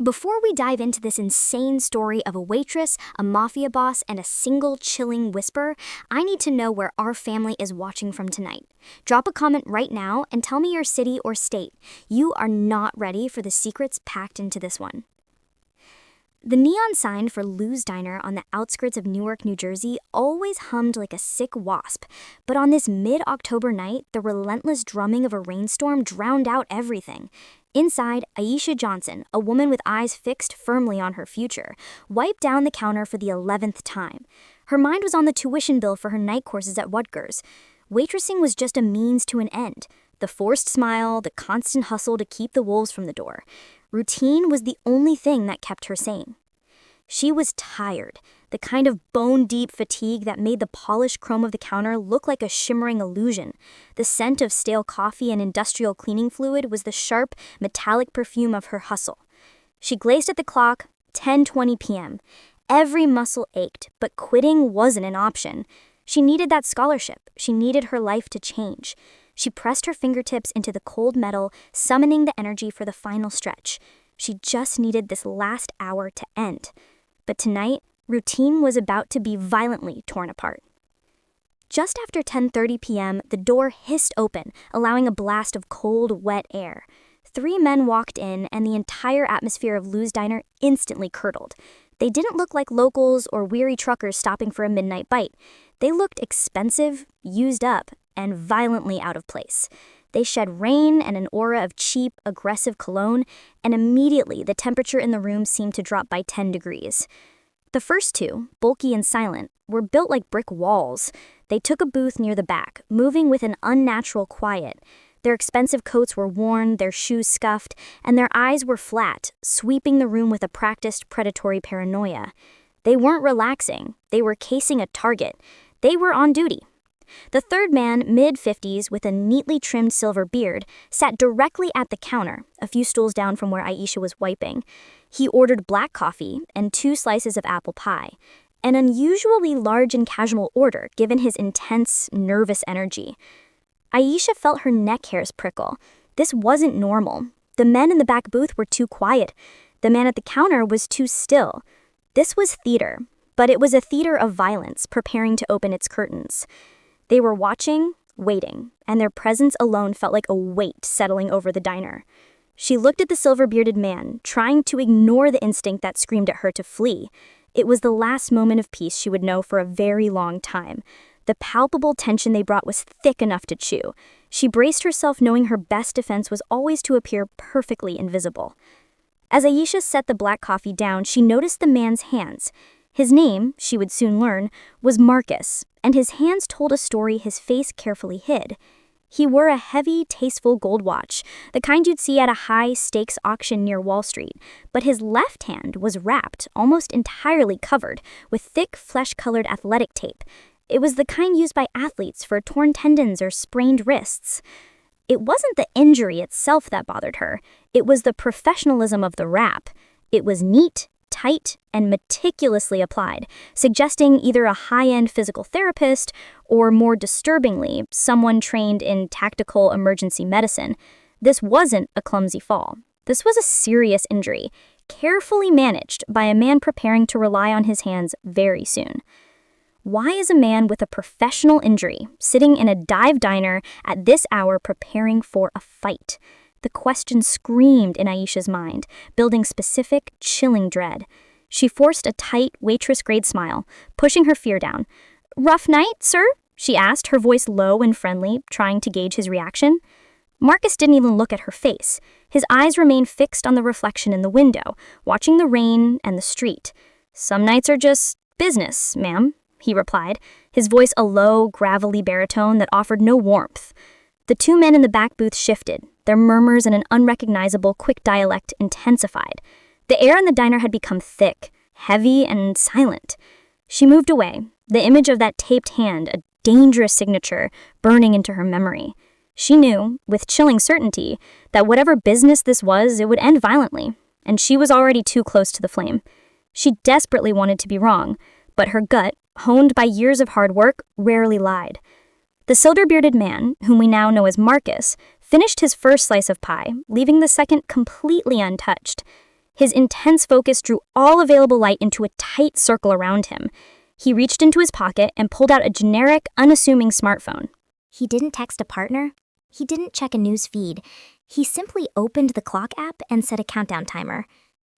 Before we dive into this insane story of a waitress, a mafia boss, and a single chilling whisper, I need to know where our family is watching from tonight. Drop a comment right now and tell me your city or state. You are not ready for the secrets packed into this one. The neon sign for Lou's Diner on the outskirts of Newark, New Jersey always hummed like a sick wasp, but on this mid-October night, the relentless drumming of a rainstorm drowned out everything. Inside, Aisha Johnson, a woman with eyes fixed firmly on her future, wiped down the counter for the 11th time. Her mind was on the tuition bill for her night courses at Rutgers. Waitressing was just a means to an end. The forced smile, the constant hustle to keep the wolves from the door. Routine was the only thing that kept her sane. She was tired, the kind of bone-deep fatigue that made the polished chrome of the counter look like a shimmering illusion. The scent of stale coffee and industrial cleaning fluid was the sharp, metallic perfume of her hustle. She glazed at the clock, 10:20 p.m. Every muscle ached, but quitting wasn't an option. She needed that scholarship. She needed her life to change. She pressed her fingertips into the cold metal, summoning the energy for the final stretch. She just needed this last hour to end. But tonight, routine was about to be violently torn apart. Just after 10:30 p.m., the door hissed open, allowing a blast of cold, wet air. 3 men walked in, and the entire atmosphere of Lou's Diner instantly curdled. They didn't look like locals or weary truckers stopping for a midnight bite. They looked expensive, used up, and violently out of place. They shed rain and an aura of cheap, aggressive cologne, and immediately the temperature in the room seemed to drop by 10 degrees. The first 2, bulky and silent, were built like brick walls. They took a booth near the back, moving with an unnatural quiet. Their expensive coats were worn, their shoes scuffed, and their eyes were flat, sweeping the room with a practiced predatory paranoia. They weren't relaxing. They were casing a target. They were on duty. The third man, mid-50s, with a neatly trimmed silver beard, sat directly at the counter, a few stools down from where Aisha was wiping. He ordered black coffee and 2 slices of apple pie, an unusually large and casual order given his intense, nervous energy. Aisha felt her neck hairs prickle. This wasn't normal. The men in the back booth were too quiet. The man at the counter was too still. This was theater, but it was a theater of violence preparing to open its curtains. They were watching, waiting, and their presence alone felt like a weight settling over the diner. She looked at the silver-bearded man, trying to ignore the instinct that screamed at her to flee. It was the last moment of peace she would know for a very long time. The palpable tension they brought was thick enough to chew. She braced herself knowing her best defense was always to appear perfectly invisible. As Aisha set the black coffee down, she noticed the man's hands. His name, she would soon learn, was Marcus, and his hands told a story his face carefully hid. He wore a heavy, tasteful gold watch, the kind you'd see at a high-stakes auction near Wall Street, but his left hand was wrapped, almost entirely covered, with thick, flesh-colored athletic tape. It was the kind used by athletes for torn tendons or sprained wrists. It wasn't the injury itself that bothered her. It was the professionalism of the wrap. It was neat, tight, and meticulously applied, suggesting either a high-end physical therapist or, more disturbingly, someone trained in tactical emergency medicine. This wasn't a clumsy fall. This was a serious injury, carefully managed by a man preparing to rely on his hands very soon. Why is a man with a professional injury sitting in a dive diner at this hour preparing for a fight? The question screamed in Aisha's mind, building specific, chilling dread. She forced a tight, waitress-grade smile, pushing her fear down. "Rough night, sir?" she asked, her voice low and friendly, trying to gauge his reaction. Marcus didn't even look at her face. His eyes remained fixed on the reflection in the window, watching the rain and the street. "Some nights are just business, ma'am," he replied, his voice a low, gravelly baritone that offered no warmth. The 2 men in the back booth shifted, their murmurs in an unrecognizable, quick dialect intensified. The air in the diner had become thick, heavy, and silent. She moved away, the image of that taped hand, a dangerous signature, burning into her memory. She knew, with chilling certainty, that whatever business this was, it would end violently, and she was already too close to the flame. She desperately wanted to be wrong, but her gut, honed by years of hard work, rarely lied. The silver-bearded man, whom we now know as Marcus, finished his first slice of pie, leaving the second completely untouched. His intense focus drew all available light into a tight circle around him. He reached into his pocket and pulled out a generic, unassuming smartphone. He didn't text a partner. He didn't check a news feed. He simply opened the clock app and set a countdown timer.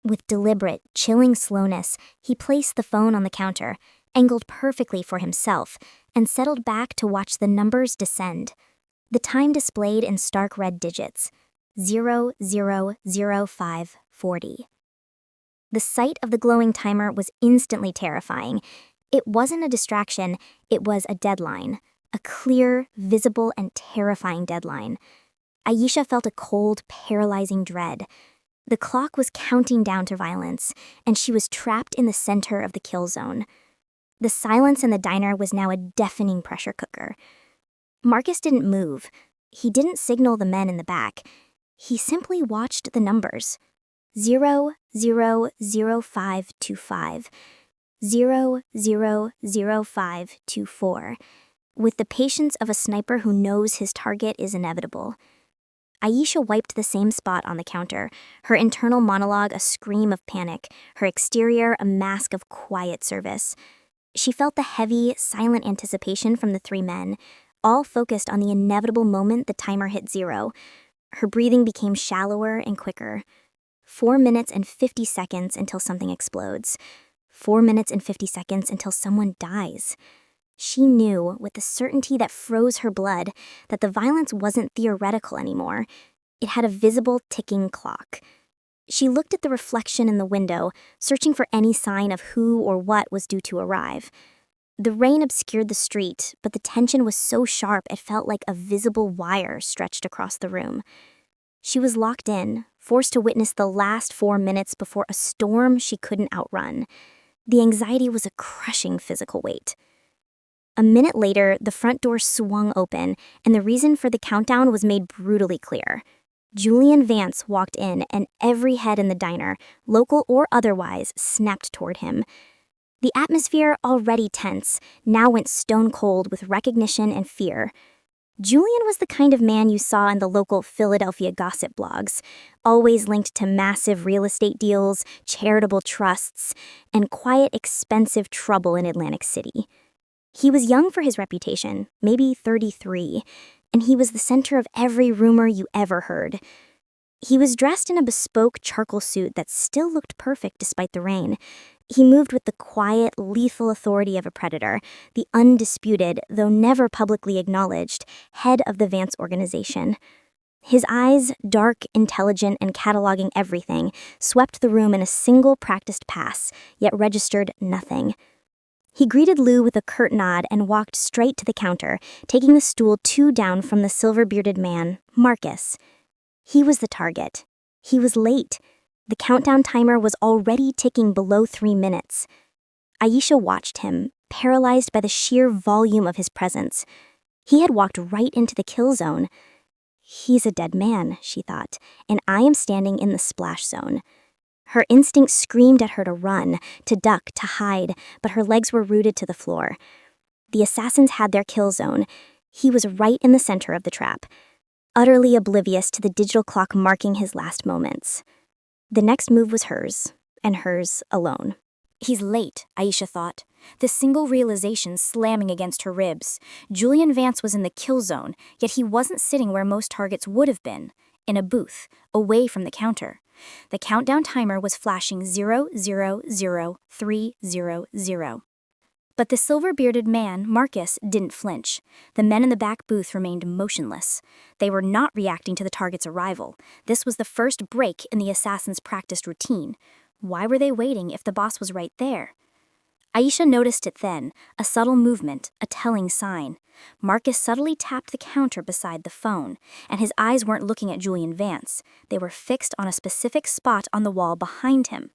With deliberate, chilling slowness, he placed the phone on the counter, angled perfectly for himself, and settled back to watch the numbers descend. The time displayed in stark red digits, 000540. The sight of the glowing timer was instantly terrifying. It wasn't a distraction, it was a deadline. A clear, visible, and terrifying deadline. Aisha felt a cold, paralyzing dread. The clock was counting down to violence, and she was trapped in the center of the kill zone. The silence in the diner was now a deafening pressure cooker. Marcus didn't move. He didn't signal the men in the back. He simply watched the numbers. 000525. 000524. With the patience of a sniper who knows his target is inevitable. Aisha wiped the same spot on the counter, her internal monologue a scream of panic, her exterior a mask of quiet service. She felt the heavy, silent anticipation from the three men, all focused on the inevitable moment the timer hit 0. Her breathing became shallower and quicker. 4 minutes and 50 seconds until something explodes. 4 minutes and 50 seconds until someone dies. She knew, with the certainty that froze her blood, that the violence wasn't theoretical anymore. It had a visible ticking clock. She looked at the reflection in the window, searching for any sign of who or what was due to arrive. The rain obscured the street, but the tension was so sharp it felt like a visible wire stretched across the room. She was locked in, forced to witness the last 4 minutes before a storm she couldn't outrun. The anxiety was a crushing physical weight. A minute later, the front door swung open, and the reason for the countdown was made brutally clear. Julian Vance walked in, and every head in the diner, local or otherwise, snapped toward him. The atmosphere, already tense, now went stone cold with recognition and fear. Julian was the kind of man you saw in the local Philadelphia gossip blogs, always linked to massive real estate deals, charitable trusts, and quiet, expensive trouble in Atlantic City. He was young for his reputation, maybe 33, and he was the center of every rumor you ever heard. He was dressed in a bespoke charcoal suit that still looked perfect despite the rain. He moved with the quiet, lethal authority of a predator, the undisputed, though never publicly acknowledged, head of the Vance organization. His eyes, dark, intelligent, and cataloging everything, swept the room in a single practiced pass, yet registered nothing. He greeted Lou with a curt nod and walked straight to the counter, taking the stool 2 down from the silver-bearded man, Marcus. He was the target. He was late. The countdown timer was already ticking below 3 minutes. Aisha watched him, paralyzed by the sheer volume of his presence. He had walked right into the kill zone. He's a dead man, she thought, and I am standing in the splash zone. Her instinct screamed at her to run, to duck, to hide, but her legs were rooted to the floor. The assassins had their kill zone. He was right in the center of the trap, utterly oblivious to the digital clock marking his last moments. The next move was hers, and hers alone. He's late, Aisha thought, the single realization slamming against her ribs. Julian Vance was in the kill zone, yet he wasn't sitting where most targets would have been, in a booth, away from the counter. The countdown timer was flashing 000300. But the silver-bearded man, Marcus, didn't flinch. The men in the back booth remained motionless. They were not reacting to the target's arrival. This was the first break in the assassin's practiced routine. Why were they waiting if the boss was right there? Aisha noticed it then, a subtle movement, a telling sign. Marcus subtly tapped the counter beside the phone, and his eyes weren't looking at Julian Vance. They were fixed on a specific spot on the wall behind him.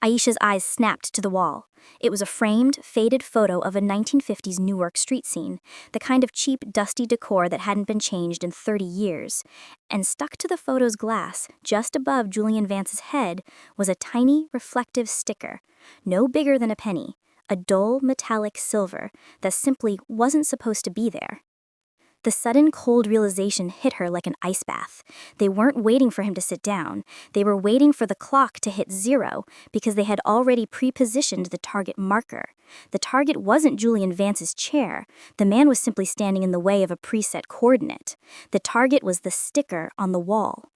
Aisha's eyes snapped to the wall. It was a framed, faded photo of a 1950s Newark street scene, the kind of cheap, dusty decor that hadn't been changed in 30 years. And stuck to the photo's glass, just above Julian Vance's head, was a tiny, reflective sticker, no bigger than a penny, a dull, metallic silver that simply wasn't supposed to be there. The sudden cold realization hit her like an ice bath. They weren't waiting for him to sit down. They were waiting for the clock to hit 0 because they had already pre-positioned the target marker. The target wasn't Julian Vance's chair. The man was simply standing in the way of a preset coordinate. The target was the sticker on the wall.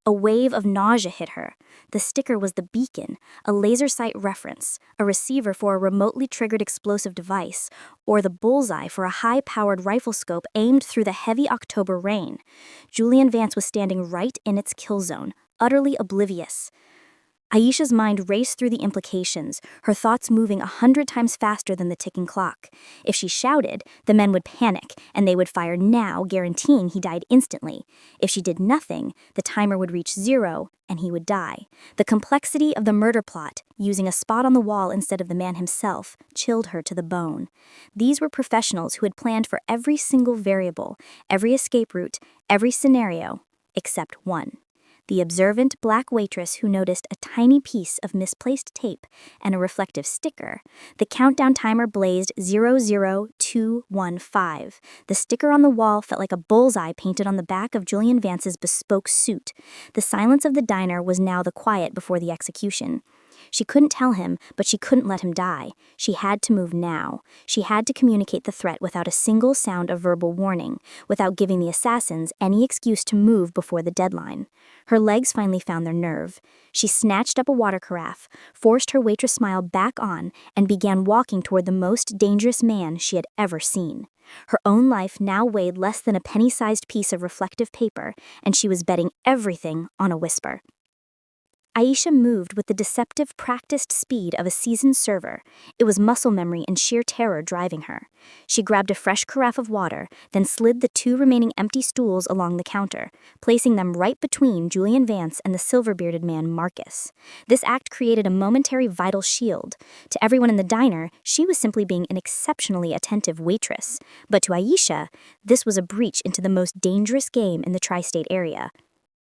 A wave of nausea hit her. The sticker was the beacon, a laser sight reference, a receiver for a remotely triggered explosive device, or the bullseye for a high-powered rifle scope aimed through the heavy October rain. Julian Vance was standing right in its kill zone, utterly oblivious. Aisha's mind raced through the implications, her thoughts moving 100 times faster than the ticking clock. If she shouted, the men would panic, and they would fire now, guaranteeing he died instantly. If she did nothing, the timer would reach 0, and he would die. The complexity of the murder plot, using a spot on the wall instead of the man himself, chilled her to the bone. These were professionals who had planned for every single variable, every escape route, every scenario, except one. The observant black waitress who noticed a tiny piece of misplaced tape and a reflective sticker. The countdown timer blazed 00215. The sticker on the wall felt like a bullseye painted on the back of Julian Vance's bespoke suit. The silence of the diner was now the quiet before the execution. She couldn't tell him, but she couldn't let him die. She had to move now. She had to communicate the threat without a single sound of verbal warning, without giving the assassins any excuse to move before the deadline. Her legs finally found their nerve. She snatched up a water carafe, forced her waitress smile back on, and began walking toward the most dangerous man she had ever seen. Her own life now weighed less than a penny-sized piece of reflective paper, and she was betting everything on a whisper. Aisha moved with the deceptive, practiced speed of a seasoned server. It was muscle memory and sheer terror driving her. She grabbed a fresh carafe of water, then slid the 2 remaining empty stools along the counter, placing them right between Julian Vance and the silver-bearded man Marcus. This act created a momentary vital shield. To everyone in the diner, she was simply being an exceptionally attentive waitress. But to Aisha, this was a breach into the most dangerous game in the tri-state area.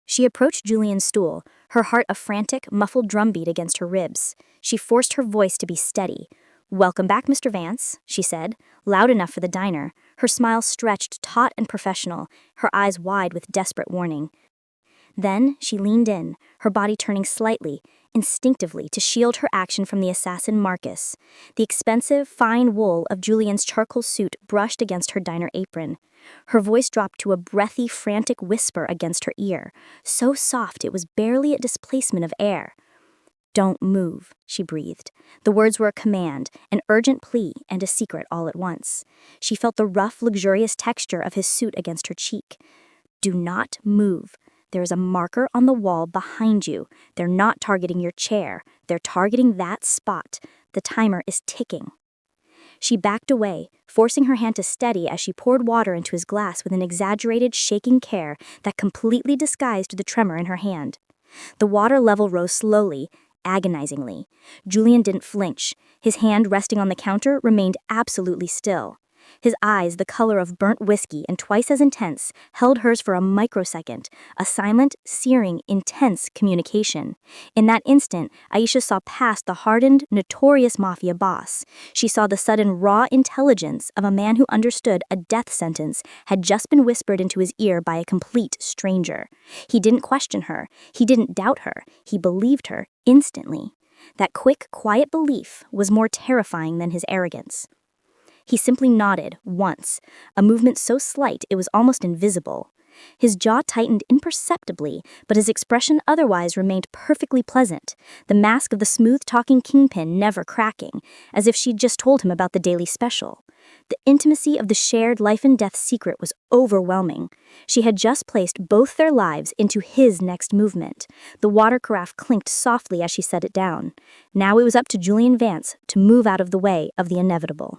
She approached Julian's stool, her heart a frantic, muffled drumbeat against her ribs. She forced her voice to be steady. "Welcome back, Mr. Vance," she said, loud enough for the diner, her smile stretched, taut and professional, her eyes wide with desperate warning. Then she leaned in, her body turning slightly, instinctively, to shield her action from the assassin Marcus. The expensive, fine wool of Julian's charcoal suit brushed against her diner apron. Her voice dropped to a breathy, frantic whisper against her ear, so soft it was barely a displacement of air. "Don't move," she breathed. The words were a command, an urgent plea, and a secret all at once. She felt the rough, luxurious texture of his suit against her cheek. "Do not move. There is a marker on the wall behind you. They're not targeting your chair. They're targeting that spot. The timer is ticking." She backed away, forcing her hand to steady as she poured water into his glass with an exaggerated, shaking care that completely disguised the tremor in her hand. The water level rose slowly, agonizingly. Julian didn't flinch. His hand resting on the counter remained absolutely still. His eyes, the color of burnt whiskey and twice as intense, held hers for a microsecond, a silent, searing, intense communication. In that instant, Aisha saw past the hardened, notorious mafia boss. She saw the sudden raw intelligence of a man who understood a death sentence had just been whispered into his ear by a complete stranger. He didn't question her. He didn't doubt her. He believed her instantly. That quick, quiet belief was more terrifying than his arrogance. He simply nodded, once, a movement so slight it was almost invisible. His jaw tightened imperceptibly, but his expression otherwise remained perfectly pleasant, the mask of the smooth-talking kingpin never cracking, as if she'd just told him about the daily special. The intimacy of the shared life-and-death secret was overwhelming. She had just placed both their lives into his next movement. The water carafe clinked softly as she set it down. Now it was up to Julian Vance to move out of the way of the inevitable.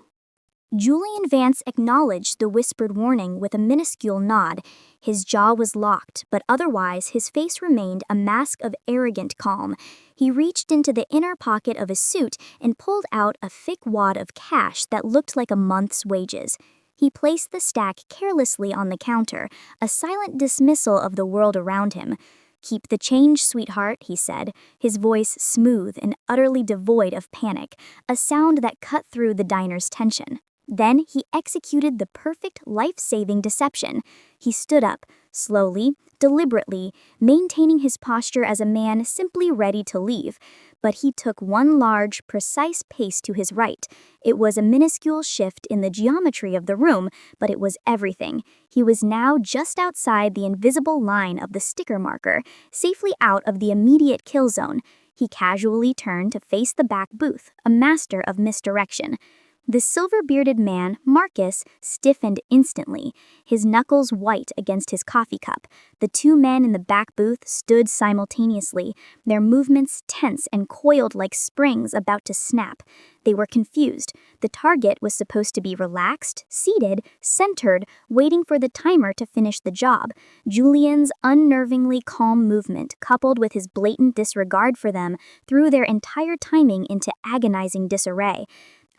Julian Vance acknowledged the whispered warning with a minuscule nod. His jaw was locked, but otherwise his face remained a mask of arrogant calm. He reached into the inner pocket of his suit and pulled out a thick wad of cash that looked like a month's wages. He placed the stack carelessly on the counter, a silent dismissal of the world around him. "Keep the change, sweetheart," he said, his voice smooth and utterly devoid of panic, a sound that cut through the diner's tension. Then he executed the perfect life-saving deception. He stood up, slowly, deliberately, maintaining his posture as a man simply ready to leave. But he took one large, precise pace to his right. It was a minuscule shift in the geometry of the room, but it was everything. He was now just outside the invisible line of the sticker marker, safely out of the immediate kill zone. He casually turned to face the back booth, a master of misdirection. The silver-bearded man, Marcus, stiffened instantly, his knuckles white against his coffee cup. The two men in the back booth stood simultaneously, their movements tense and coiled like springs about to snap. They were confused. The target was supposed to be relaxed, seated, centered, waiting for the timer to finish the job. Julian's unnervingly calm movement, coupled with his blatant disregard for them, threw their entire timing into agonizing disarray.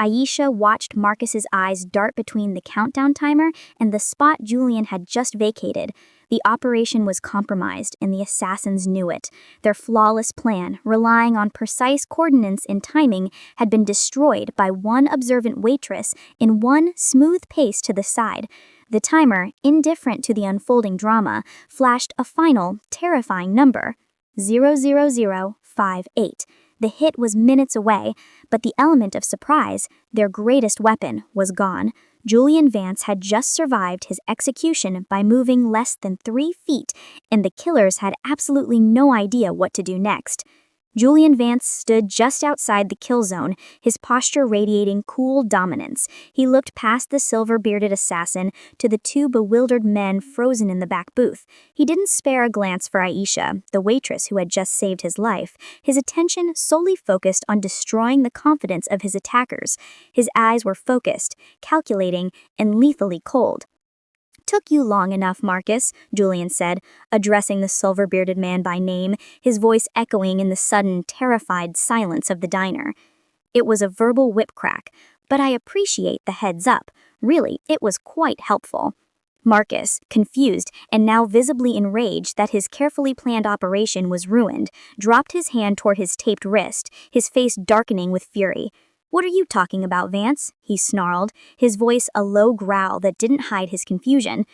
Aisha watched Marcus's eyes dart between the countdown timer and the spot Julian had just vacated. The operation was compromised, and the assassins knew it. Their flawless plan, relying on precise coordinates and timing, had been destroyed by one observant waitress in one smooth pace to the side. The timer, indifferent to the unfolding drama, flashed a final, terrifying number: 00058. The hit was minutes away, but the element of surprise, their greatest weapon, was gone. Julian Vance had just survived his execution by moving less than 3 feet, and the killers had absolutely no idea what to do next. Julian Vance stood just outside the kill zone, his posture radiating cool dominance. He looked past the silver-bearded assassin to the two bewildered men frozen in the back booth. He didn't spare a glance for Aisha, the waitress who had just saved his life, his attention solely focused on destroying the confidence of his attackers. His eyes were focused, calculating, and lethally cold. "Took you long enough, Marcus," Julian said, addressing the silver-bearded man by name, his voice echoing in the sudden, terrified silence of the diner. It was a verbal whip crack, but I appreciate the heads up. Really, it was quite helpful. Marcus, confused and now visibly enraged that his carefully planned operation was ruined, dropped his hand toward his taped wrist, his face darkening with fury. "What are you talking about, Vance?" he snarled, his voice a low growl that didn't hide his confusion.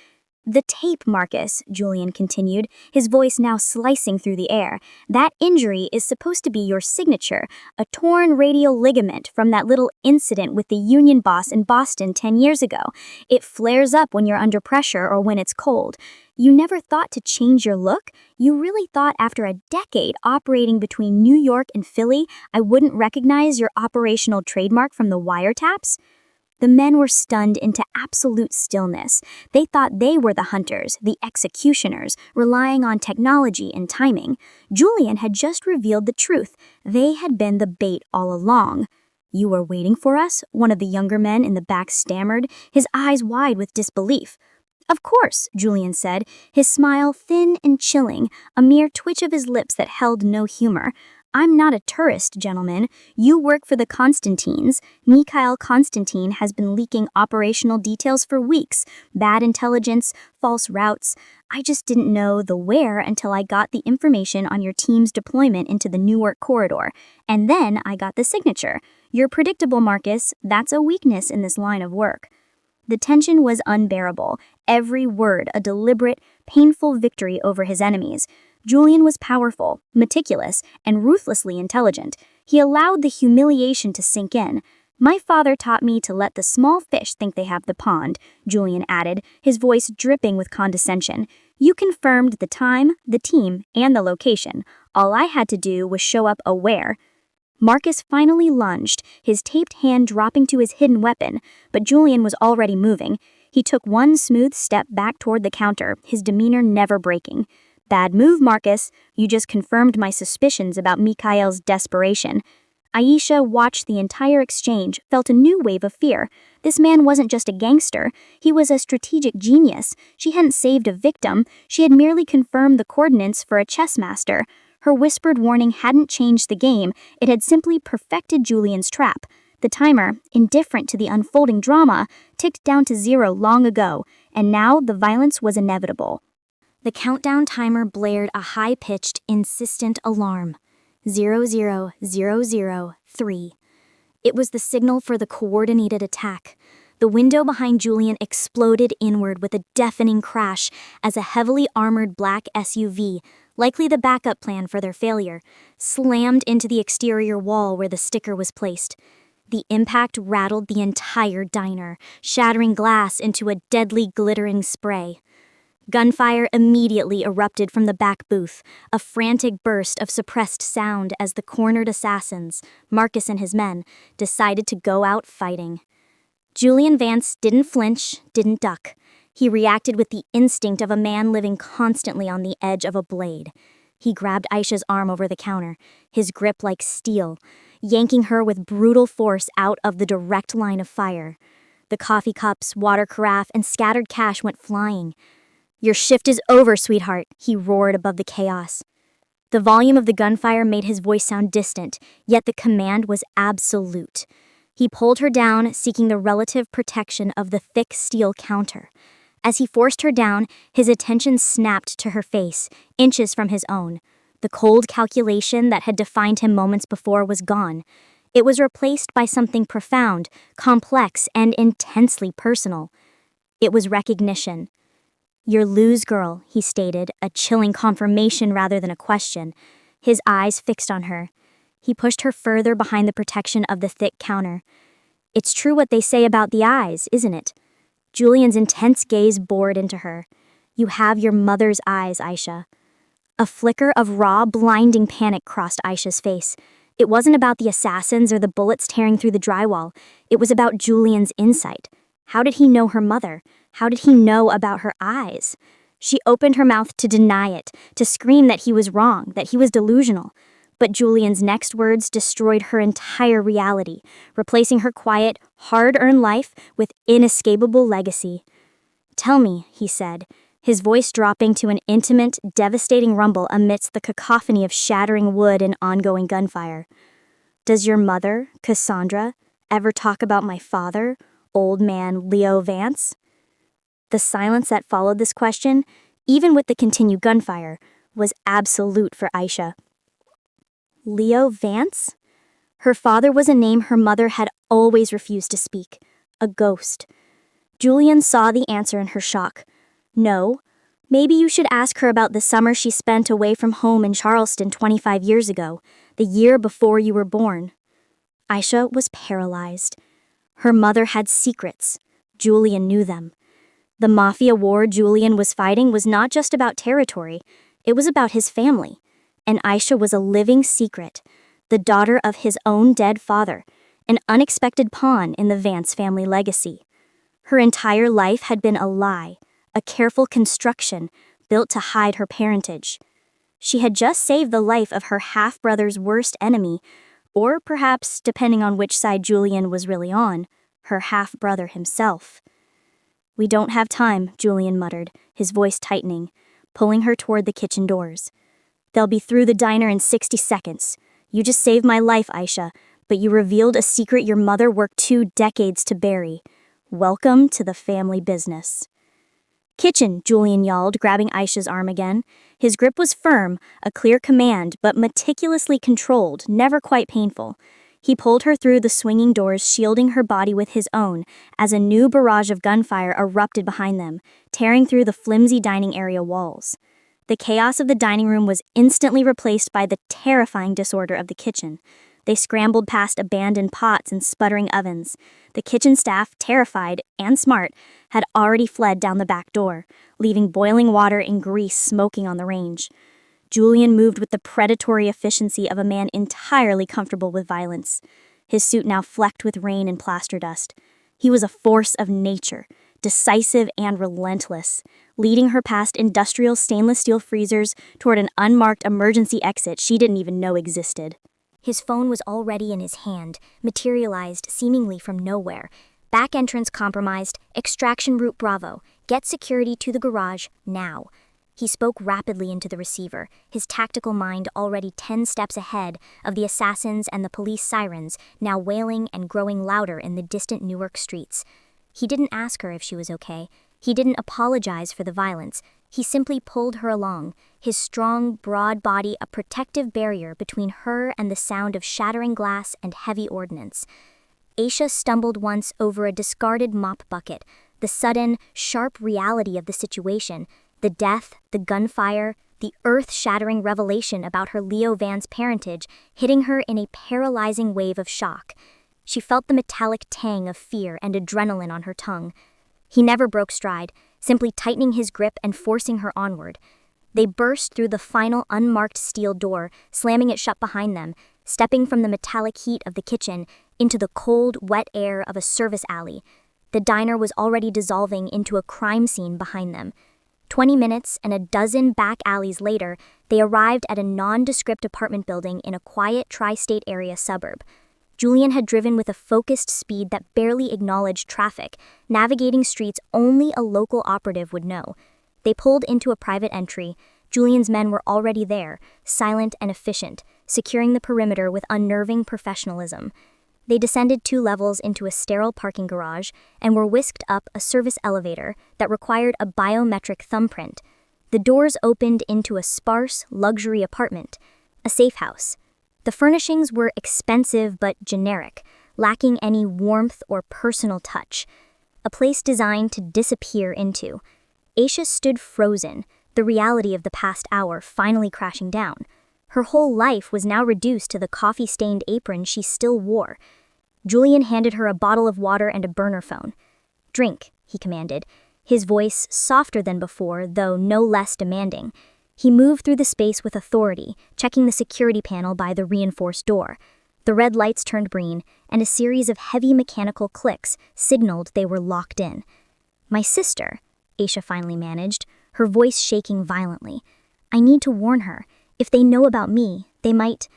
"The tape, Marcus," Julian continued, his voice now slicing through the air. "That injury is supposed to be your signature, a torn radial ligament from that little incident with the union boss in Boston 10 years ago. It flares up when you're under pressure or when it's cold. You never thought to change your look? You really thought after a decade operating between New York and Philly, I wouldn't recognize your operational trademark from the wiretaps?" The men were stunned into absolute stillness. They thought they were the hunters, the executioners, relying on technology and timing. Julian had just revealed the truth. They had been the bait all along. "You were waiting for us?" one of the younger men in the back stammered, his eyes wide with disbelief. "Of course," Julian said, his smile thin and chilling, a mere twitch of his lips that held no humor. "I'm not a tourist, gentlemen. You work for the Constantines. Mikhail Constantine has been leaking operational details for weeks. Bad intelligence, false routes. I just didn't know the where until I got the information on your team's deployment into the Newark corridor. And then I got the signature. You're predictable, Marcus. That's a weakness in this line of work." The tension was unbearable, every word a deliberate, painful victory over his enemies. Julian was powerful, meticulous, and ruthlessly intelligent. He allowed the humiliation to sink in. "My father taught me to let the small fish think they have the pond," Julian added, his voice dripping with condescension. "You confirmed the time, the team, and the location. All I had to do was show up aware." Marcus finally lunged, his taped hand dropping to his hidden weapon, but Julian was already moving. He took one smooth step back toward the counter, his demeanor never breaking. "Bad move, Marcus. You just confirmed my suspicions about Mikhail's desperation." Aisha watched the entire exchange, felt a new wave of fear. This man wasn't just a gangster. He was a strategic genius. She hadn't saved a victim. She had merely confirmed the coordinates for a chess master. Her whispered warning hadn't changed the game. It had simply perfected Julian's trap. The timer, indifferent to the unfolding drama, ticked down to 0 long ago, and now the violence was inevitable. The countdown timer blared a high-pitched, insistent alarm. 00003. It was the signal for the coordinated attack. The window behind Julian exploded inward with a deafening crash as a heavily armored black SUV, likely the backup plan for their failure, slammed into the exterior wall where the sticker was placed. The impact rattled the entire diner, shattering glass into a deadly glittering spray. Gunfire immediately erupted from the back booth, a frantic burst of suppressed sound as the cornered assassins, Marcus and his men, decided to go out fighting. Julian Vance didn't flinch, didn't duck. He reacted with the instinct of a man living constantly on the edge of a blade. He grabbed Aisha's arm over the counter, his grip like steel, yanking her with brutal force out of the direct line of fire. The coffee cups, water carafe, and scattered cash went flying. "Your shift is over, sweetheart," he roared above the chaos. The volume of the gunfire made his voice sound distant, yet the command was absolute. He pulled her down, seeking the relative protection of the thick steel counter. As he forced her down, his attention snapped to her face, inches from his own. The cold calculation that had defined him moments before was gone. It was replaced by something profound, complex, and intensely personal. It was recognition. "You're lose, girl," he stated, a chilling confirmation rather than a question, his eyes fixed on her. He pushed her further behind the protection of the thick counter. "It's true what they say about the eyes, isn't it?" Julian's intense gaze bored into her. "You have your mother's eyes, Aisha." A flicker of raw, blinding panic crossed Aisha's face. It wasn't about the assassins or the bullets tearing through the drywall. It was about Julian's insight. How did he know her mother? How did he know about her eyes? She opened her mouth to deny it, to scream that he was wrong, that he was delusional. But Julian's next words destroyed her entire reality, replacing her quiet, hard-earned life with inescapable legacy. "Tell me," he said, his voice dropping to an intimate, devastating rumble amidst the cacophony of shattering wood and ongoing gunfire. "Does your mother, Cassandra, ever talk about my father, old man Leo Vance?" The silence that followed this question, even with the continued gunfire, was absolute for Aisha. Leo Vance? Her father was a name her mother had always refused to speak. A ghost. Julian saw the answer in her shock. "No. Maybe you should ask her about the summer she spent away from home in Charleston 25 years ago, the year before you were born." Aisha was paralyzed. Her mother had secrets. Julian knew them. The mafia war Julian was fighting was not just about territory, it was about his family. And Aisha was a living secret, the daughter of his own dead father, an unexpected pawn in the Vance family legacy. Her entire life had been a lie, a careful construction built to hide her parentage. She had just saved the life of her half-brother's worst enemy, or perhaps, depending on which side Julian was really on, her half-brother himself. "We don't have time," Julian muttered, his voice tightening, pulling her toward the kitchen doors. "They'll be through the diner in 60 seconds. You just saved my life, Aisha, but you revealed a secret your mother worked 2 decades to bury. Welcome to the family business." "Kitchen," Julian yelled, grabbing Aisha's arm again. His grip was firm, a clear command, but meticulously controlled, never quite painful. He pulled her through the swinging doors, shielding her body with his own, as a new barrage of gunfire erupted behind them, tearing through the flimsy dining area walls. The chaos of the dining room was instantly replaced by the terrifying disorder of the kitchen. They scrambled past abandoned pots and sputtering ovens. The kitchen staff, terrified and smart, had already fled down the back door, leaving boiling water and grease smoking on the range. Julian moved with the predatory efficiency of a man entirely comfortable with violence, his suit now flecked with rain and plaster dust. He was a force of nature, decisive and relentless, leading her past industrial stainless steel freezers toward an unmarked emergency exit she didn't even know existed. His phone was already in his hand, materialized seemingly from nowhere. Back entrance compromised, extraction route Bravo, get security to the garage, now. He spoke rapidly into the receiver, his tactical mind already 10 steps ahead of the assassins and the police sirens, now wailing and growing louder in the distant Newark streets. He didn't ask her if she was okay. He didn't apologize for the violence. He simply pulled her along, his strong, broad body a protective barrier between her and the sound of shattering glass and heavy ordnance. Aisha stumbled once over a discarded mop bucket. The sudden, sharp reality of the situation, the death, the gunfire, the earth-shattering revelation about her Leo Van's parentage hitting her in a paralyzing wave of shock. She felt the metallic tang of fear and adrenaline on her tongue. He never broke stride, simply tightening his grip and forcing her onward. They burst through the final unmarked steel door, slamming it shut behind them, stepping from the metallic heat of the kitchen into the cold, wet air of a service alley. The diner was already dissolving into a crime scene behind them. 20 minutes and a dozen back alleys later, they arrived at a nondescript apartment building in a quiet tri-state area suburb. Julian had driven with a focused speed that barely acknowledged traffic, navigating streets only a local operative would know. They pulled into a private entry. Julian's men were already there, silent and efficient, securing the perimeter with unnerving professionalism. They descended 2 levels into a sterile parking garage and were whisked up a service elevator that required a biometric thumbprint. The doors opened into a sparse, luxury apartment, a safe house. The furnishings were expensive but generic, lacking any warmth or personal touch. A place designed to disappear into. Aisha stood frozen, the reality of the past hour finally crashing down. Her whole life was now reduced to the coffee-stained apron she still wore. Julian handed her a bottle of water and a burner phone. "Drink," he commanded, his voice softer than before, though no less demanding. He moved through the space with authority, checking the security panel by the reinforced door. The red lights turned green, and a series of heavy mechanical clicks signaled they were locked in. "My sister," Aisha finally managed, her voice shaking violently. "I need to warn her. If they know about me, they might—"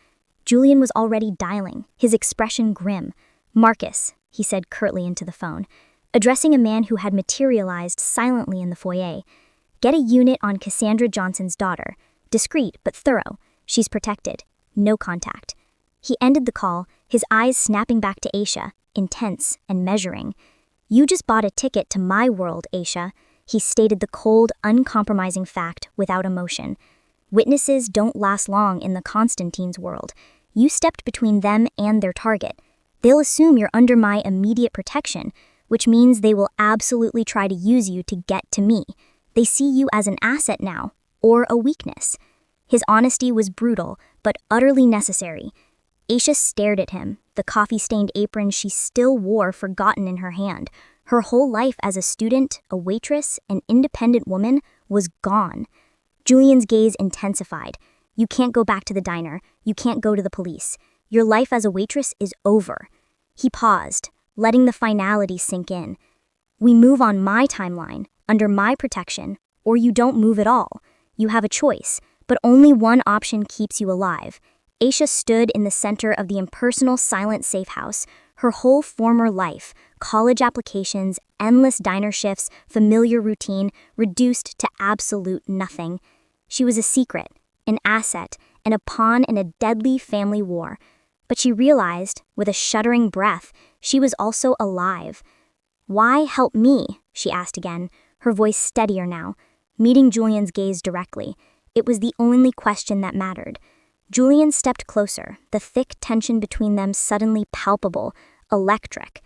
Julian was already dialing, his expression grim. "Marcus," he said curtly into the phone, addressing a man who had materialized silently in the foyer. "Get a unit on Cassandra Johnson's daughter. Discreet but thorough. She's protected. No contact." He ended the call, his eyes snapping back to Aisha, intense and measuring. "You just bought a ticket to my world, Aisha," he stated the cold, uncompromising fact without emotion. "Witnesses don't last long in the Constantine's world. You stepped between them and their target. They'll assume you're under my immediate protection, which means they will absolutely try to use you to get to me. They see you as an asset now, or a weakness." His honesty was brutal, but utterly necessary. Aisha stared at him, the coffee-stained apron she still wore forgotten in her hand. Her whole life as a student, a waitress, an independent woman was gone. Julian's gaze intensified. "You can't go back to the diner. You can't go to the police. Your life as a waitress is over." He paused, letting the finality sink in. "We move on my timeline, under my protection, or you don't move at all. You have a choice, but only one option keeps you alive." Aisha stood in the center of the impersonal, silent safe house. Her whole former life, college applications, endless diner shifts, familiar routine, reduced to absolute nothing. She was a secret, an asset, and a pawn in a deadly family war. But she realized, with a shuddering breath, she was also alive. "Why help me?" she asked again, her voice steadier now, meeting Julian's gaze directly. It was the only question that mattered. Julian stepped closer, the thick tension between them suddenly palpable, electric.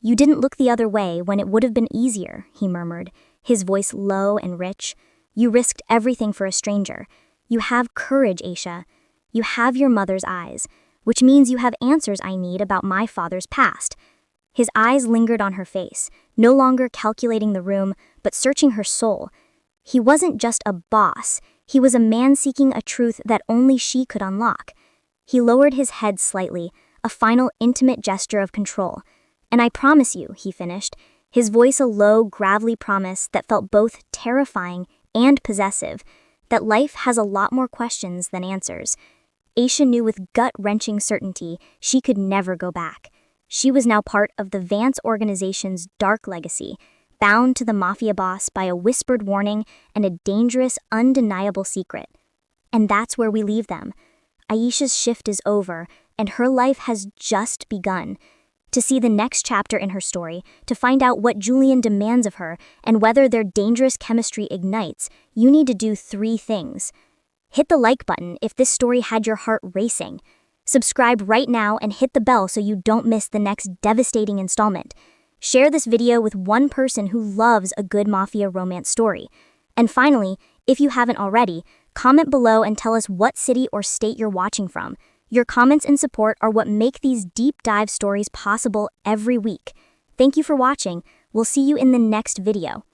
"You didn't look the other way when it would have been easier," he murmured, his voice low and rich. "You risked everything for a stranger. You have courage, Aisha. You have your mother's eyes, which means you have answers I need about my father's past." His eyes lingered on her face, no longer calculating the room, but searching her soul. He wasn't just a boss. He was a man seeking a truth that only she could unlock. He lowered his head slightly, a final intimate gesture of control. "And I promise you," he finished, his voice a low, gravelly promise that felt both terrifying and possessive, that life has a lot more questions than answers. Aisha knew with gut-wrenching certainty she could never go back. She was now part of the Vance organization's dark legacy, bound to the mafia boss by a whispered warning and a dangerous, undeniable secret. And that's where we leave them. Aisha's shift is over, and her life has just begun. To see the next chapter in her story, to find out what Julian demands of her, and whether their dangerous chemistry ignites, you need to do 3 things. Hit the like button if this story had your heart racing. Subscribe right now and hit the bell so you don't miss the next devastating installment. Share this video with one person who loves a good mafia romance story. And finally, if you haven't already, comment below and tell us what city or state you're watching from. Your comments and support are what make these deep dive stories possible every week. Thank you for watching. We'll see you in the next video.